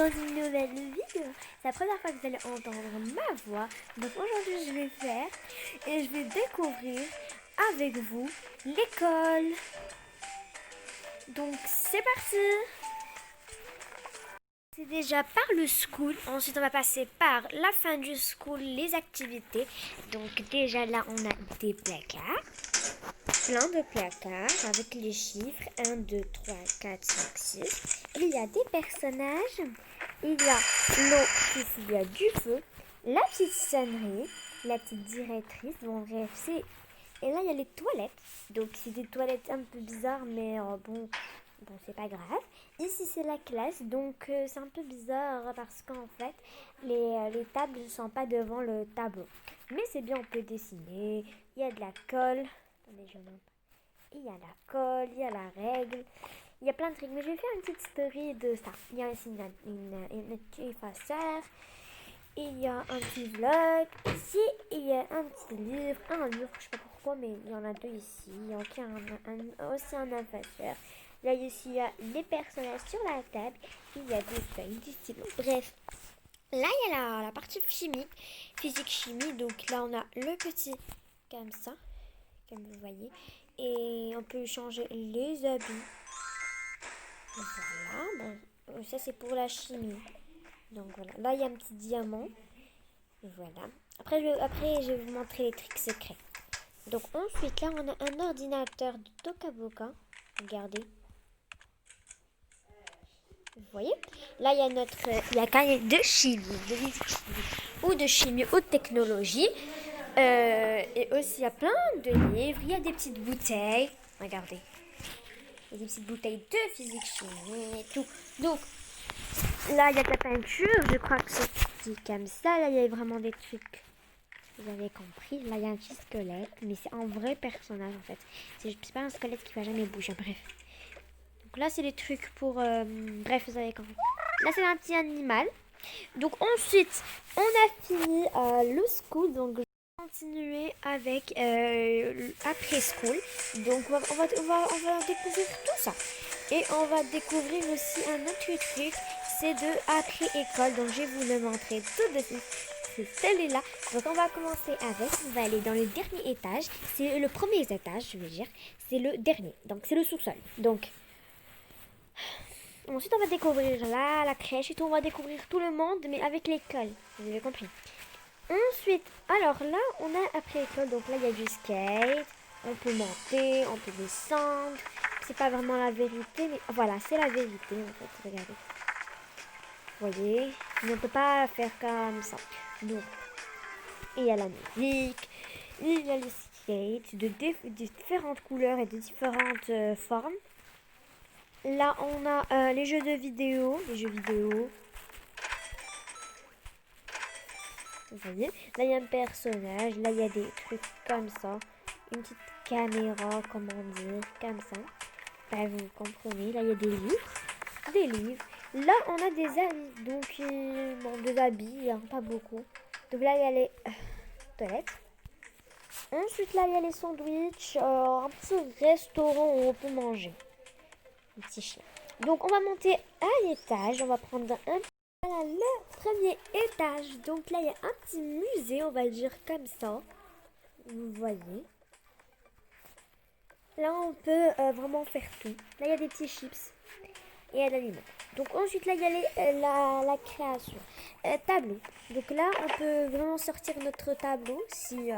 dans une nouvelle vidéo. C'est la première fois que vous allez entendre ma voix. Donc aujourd'hui je vais faire et je vais découvrir avec vous l'école. Donc c'est parti. C'est déjà par le school, ensuite on va passer par la fin du school, les activités. Donc déjà là on a des placards, plein de placards avec les chiffres 1, 2, 3, 4, 5, 6. Il y a des personnages, il y a l'eau, il y a du feu, la petite sonnerie, la petite directrice, bon bref c'est... Et là il y a les toilettes, donc c'est des toilettes un peu bizarres mais bon c'est pas grave. Ici c'est la classe, donc c'est un peu bizarre parce qu'en fait les tables ne sont pas devant le tableau. Mais c'est bien, on peut dessiner, il y a de la colle. Attendez, je montre. Il y a la colle, il y a la règle, il y a plein de trucs. Mais je vais faire une petite story de ça. Il y a aussi une effaceur, il y a un petit vlog. Ici, il y a un petit livre, je sais pas pourquoi, mais il y en a deux ici. Il y a aussi un effaceur. Là, ici, il y a des personnages sur la table. Il y a des feuilles, du stylo. Bref, là, il y a la partie chimique, physique-chimie. Donc là, on a le petit comme ça, comme vous voyez. Et on peut changer les habits. Voilà, bon, ça c'est pour la chimie. Donc voilà, là il y a un petit diamant. Voilà. Après, je vais vous montrer les trucs secrets. Donc ensuite, là on a un ordinateur de Toca Boca. Regardez. Vous voyez? Là il y a il y a cahier de chimie, de physique chimie, ou de chimie ou de technologie. Et aussi il y a plein de livres. Il y a des petites bouteilles. Regardez. Il y a des petites bouteilles de physique chimie et tout. Donc, là, il y a de la peinture. Je crois que c'est dit comme ça. Là, il y a vraiment des trucs. Vous avez compris. Là, il y a un petit squelette. Mais c'est un vrai personnage, en fait. C'est pas un squelette qui va jamais bouger. Bref. Donc là, c'est les trucs pour... bref, vous avez compris. Là, c'est un petit animal. Donc, ensuite, on a fini le school. Donc, continuer avec après school. Donc on va découvrir tout ça. Et on va découvrir aussi un autre truc, c'est de après école. Donc je vais vous le montrer tout de suite. C'est celui-là. Donc on va commencer avec, on va aller dans le dernier étage. C'est le premier étage, je veux dire. C'est le dernier. Donc c'est le sous-sol. Donc ensuite on va découvrir là la crèche et tout. On va découvrir tout le monde, mais avec l'école. Vous avez compris. Ensuite, alors là, on a après école, donc là, il y a du skate, on peut monter, on peut descendre. C'est pas vraiment la vérité, mais voilà, c'est la vérité, en fait, regardez. Vous voyez, on ne peut pas faire comme ça. Donc, il y a la musique, il y a le skate de différentes couleurs et de différentes formes. Là, on a les jeux vidéo. Vous voyez, là il y a un personnage, là il y a des trucs comme ça, une petite caméra, comment dire, comme ça. Ben, vous comprenez, là il y a des livres. Là on a des habits, donc bon, des habits, hein, pas beaucoup. Donc là il y a les toilettes. Ensuite là il y a les sandwichs, un petit restaurant où on peut manger. Un petit chien. Donc on va monter à l'étage, on va prendre un... Voilà le premier étage. Donc là, il y a un petit musée, on va dire comme ça. Vous voyez. Là, on peut vraiment faire tout. Là, il y a des petits chips et il y a l'aliment. Donc ensuite, là, il y a la création. Tableau. Donc là, on peut vraiment sortir notre tableau si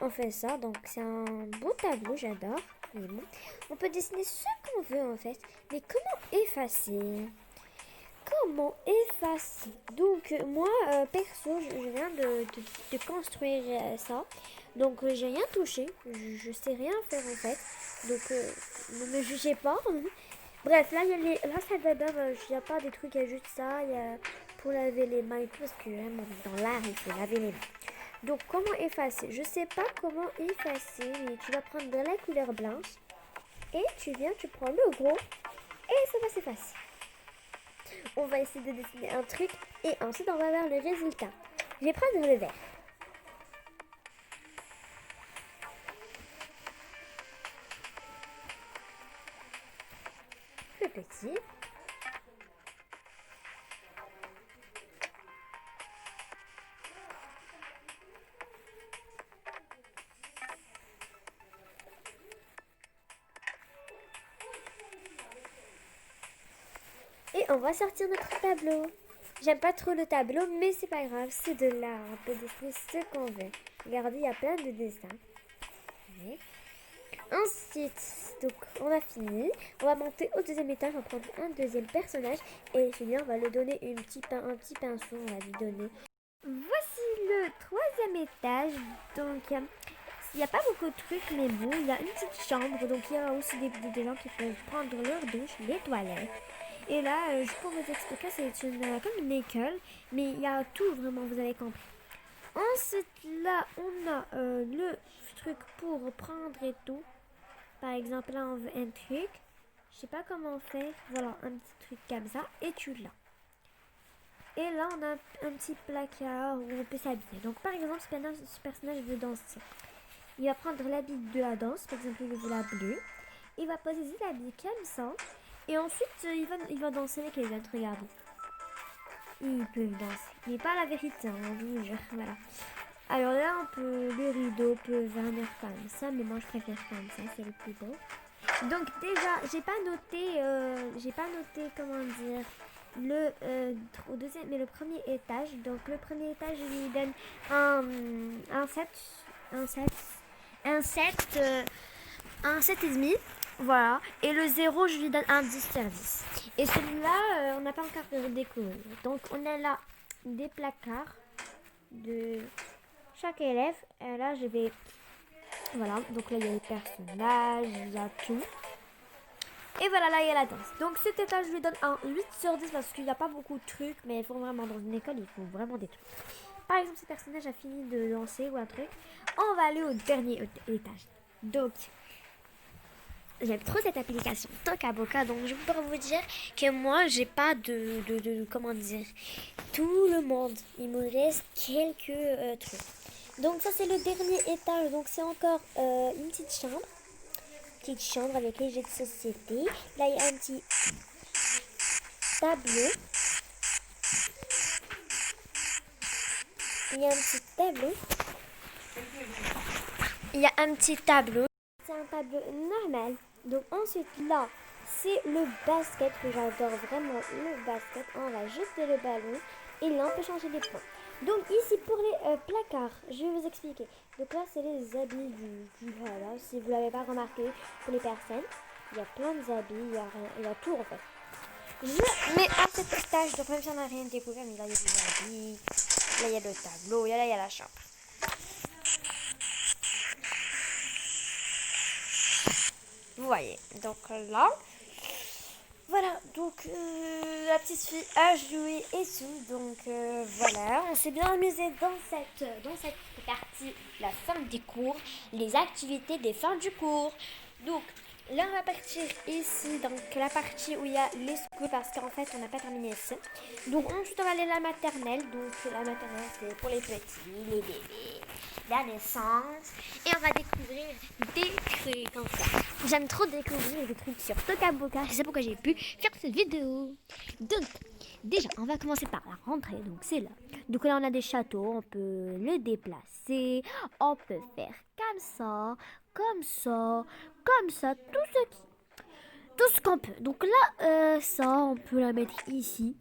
on fait ça. Donc c'est un beau tableau, j'adore. On peut dessiner ce qu'on veut en fait. Mais comment effacer? Comment effacer? Donc moi perso je viens de construire ça. Donc j'ai rien touché. Je sais rien faire en fait. Donc ne me jugez pas. Bref, là il y a la salle de bain, il n'y a pas des trucs, il y a juste ça. Il y a pour laver les mains et tout parce que vraiment dans l'art il faut laver les mains. Donc comment effacer? Je sais pas comment effacer, mais tu vas prendre de la couleur blanche et tu prends le gros et ça va s'effacer. On va essayer de dessiner un truc et ensuite on va voir le résultat. Je vais prendre le vert. Le petit. Et on va sortir notre tableau. J'aime pas trop le tableau, mais c'est pas grave, c'est de l'art. On peut dessiner ce qu'on veut. Regardez, il y a plein de dessins. Ouais. Ensuite, donc on a fini. On va monter au deuxième étage, on va prendre un deuxième personnage. Et finir, on va lui donner un petit pinceau, on va lui donner. Voici le troisième étage. Donc, il n'y a pas beaucoup de trucs, mais bon, il y a une petite chambre. Donc, il y a aussi des gens qui peuvent prendre leur douche, les toilettes. Et là, juste pour vous expliquer, c'est comme une école, mais il y a tout vraiment, vous avez compris. Ensuite, là, on a le truc pour prendre et tout. Par exemple, là, on veut un truc. Je sais pas comment faire. Voilà, un petit truc comme ça. Et tu l'as. Et là, on a un petit placard où on peut s'habiller. Donc, par exemple, ce personnage veut danser. Il va prendre l'habit de la danse. Par exemple, il veut la bleue. Il va poser ses habits comme ça. Et ensuite, il va danser avec les autres. Regardez. Ils peuvent danser. Mais pas la vérité, hein, je vous jure. Voilà. Alors là, le rideau peut venir comme ça. Mais moi, je préfère comme ça. C'est le plus beau. Donc, déjà, j'ai pas noté, comment dire, au deuxième, mais le premier étage. Donc, le premier étage, je lui donne un 7 et demi. Voilà. Et le 0, je lui donne un 10 sur 10. Et celui-là, on n'a pas encore découvert. Donc, on a là des placards de chaque élève. Et là, je vais... Voilà. Donc là, il y a les personnages, il y a tout. Et voilà, là, il y a la danse. Donc, cet étage, je lui donne un 8 sur 10 parce qu'il n'y a pas beaucoup de trucs. Mais il faut vraiment, dans une école, il faut vraiment des trucs. Par exemple, ce personnage a fini de danser ou un truc. On va aller au dernier étage. Donc... J'aime trop cette application Tokaboka, donc je peux vous dire que moi j'ai pas comment dire, tout le monde, il me reste quelques trucs. Donc ça c'est le dernier étage, donc c'est encore une petite chambre avec les jeux de société. Là il y a un petit tableau. Il y a un petit tableau. C'est un tableau normal. Donc ensuite là, c'est le basket que j'adore vraiment, le basket. On va jeter le ballon et là on peut changer les points. Donc ici pour les placards, je vais vous expliquer. Donc là c'est les habits du voilà. Si vous l'avez pas remarqué, pour les personnes, il y a plein d'habits, il y a tout en fait. Je mets à cet étage, donc même si on n'a rien découvert, mais là il y a des habits, là il y a le tableau, là il y a la chambre. Vous voyez, donc là, voilà, donc la petite fille a joué et tout, donc voilà, on s'est bien amusé dans cette partie, la fin des cours, les activités des fins du cours. Donc là, on va partir ici, donc la partie où il y a les schools, parce qu'en fait, on n'a pas terminé ici. Donc ensuite, on va aller à la maternelle, donc la maternelle, c'est pour les petits, les bébés, la naissance, et on va découvrir des trucs comme ça. J'aime trop découvrir des trucs sur Tokaboka, c'est pourquoi j'ai pu faire cette vidéo. Donc, déjà, on va commencer par la rentrée, donc c'est là. Donc là, on a des châteaux, on peut le déplacer, on peut faire comme ça, comme ça, comme ça, tout ce qu'on peut. Donc là, ça, on peut la mettre ici.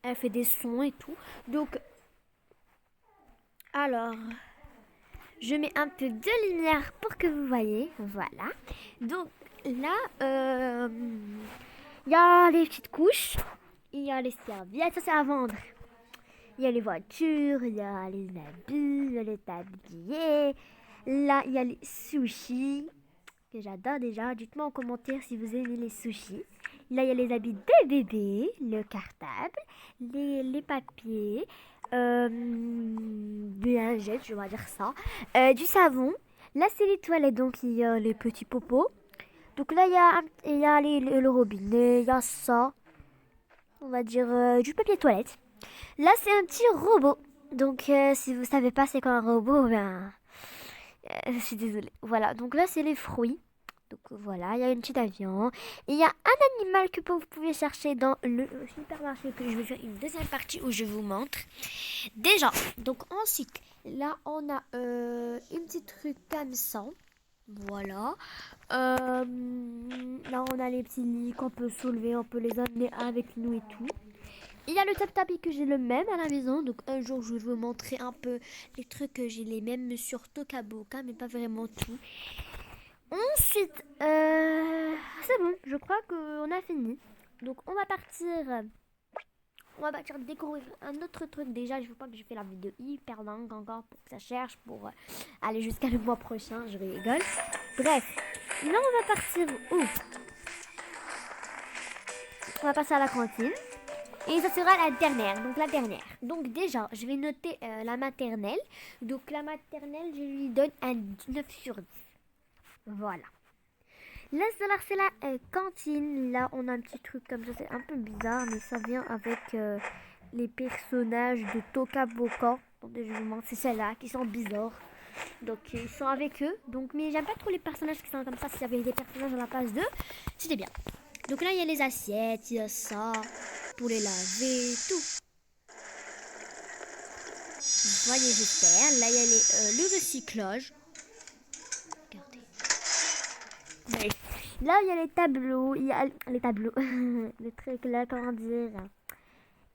Elle fait des sons et tout. Donc, alors... Je mets un peu de lumière pour que vous voyez. Voilà. Donc là, il y a les petites couches. Il y a les serviettes. Ça, c'est à vendre. Il y a les voitures. Il y a les habits. Il y a les tabliers. Là, il y a les sushis. Que j'adore déjà. Dites-moi en commentaire si vous aimez les sushis. Là, il y a les habits des bébés. Le cartable. Les papiers. Des lingettes, je vais dire ça, du savon. Là c'est les toilettes, donc il y a les petits popos. Donc là il y a le robinet, il y a ça, on va dire du papier toilette. Là c'est un petit robot, donc si vous savez pas c'est quoi un robot, ben je suis désolée. Voilà, donc là c'est les fruits. Donc voilà, il y a une petite avion. Il y a un animal que vous pouvez chercher dans le supermarché, que je vais faire une deuxième partie où je vous montre. Déjà, donc ensuite, là on a une petite truc comme ça. Voilà. Là, on a les petits lits qu'on peut soulever, on peut les amener avec nous et tout. Il y a le tapis que j'ai le même à la maison. Donc, un jour, je vais vous montrer un peu les trucs que j'ai les mêmes sur Tokaboka, mais pas vraiment tout. Ensuite, c'est bon, je crois qu'on a fini. Donc, on va partir découvrir un autre truc. Déjà, je veux pas que je fais la vidéo hyper longue encore pour que ça cherche pour aller jusqu'à le mois prochain. Je rigole. Bref, là, on va partir où? On va passer à la cantine. Et ça sera la dernière. Donc, la dernière. Donc, déjà, je vais noter la maternelle. Donc, la maternelle, je lui donne un 9 sur 10. Voilà. Là, c'est la cantine. Là, on a un petit truc comme ça. C'est un peu bizarre, mais ça vient avec les personnages de Tokaboka. Attendez, je vous montre. C'est celles-là qui sont bizarres. Donc, ils sont avec eux. Donc, mais j'aime pas trop les personnages qui sont comme ça. S'il y avait des personnages à la place d'eux, c'était bien. Donc là, il y a les assiettes, il y a ça pour les laver, tout. Vous voyez, j'espère. Là, il y a le recyclage. Regardez. Ouais. Là, il y a les tableaux. Il y a les tableaux. Le truc là, comment dire.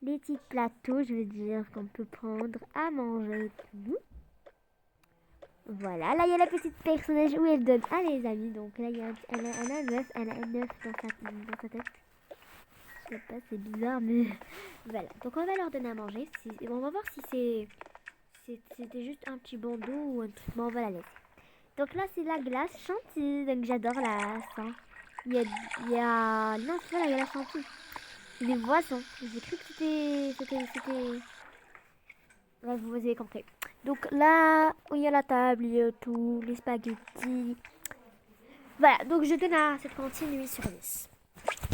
Les petits plateaux, je veux dire, qu'on peut prendre à manger. Tout. Voilà. Là, il y a la petite personnage où elle donne à les amis. Donc là, il y a elle a un œuf. Elle a un œuf dans sa tête. Je sais pas, c'est bizarre, mais voilà. Donc, on va leur donner à manger. On va voir si c'était juste un petit bandeau ou un truc. Bon, on va la laisser. Donc là, c'est la glace chantilly. Donc j'adore la ça. Non, c'est pas il y a la chantilly. C'est des boissons. J'ai cru que c'était... Bref, vous avez compris. Donc là, il y a la table, il y a tout, les spaghettis. Voilà, donc je donne à cette cantine 8 sur 10.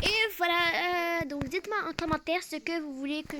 Et voilà, donc dites-moi en commentaire ce que vous voulez que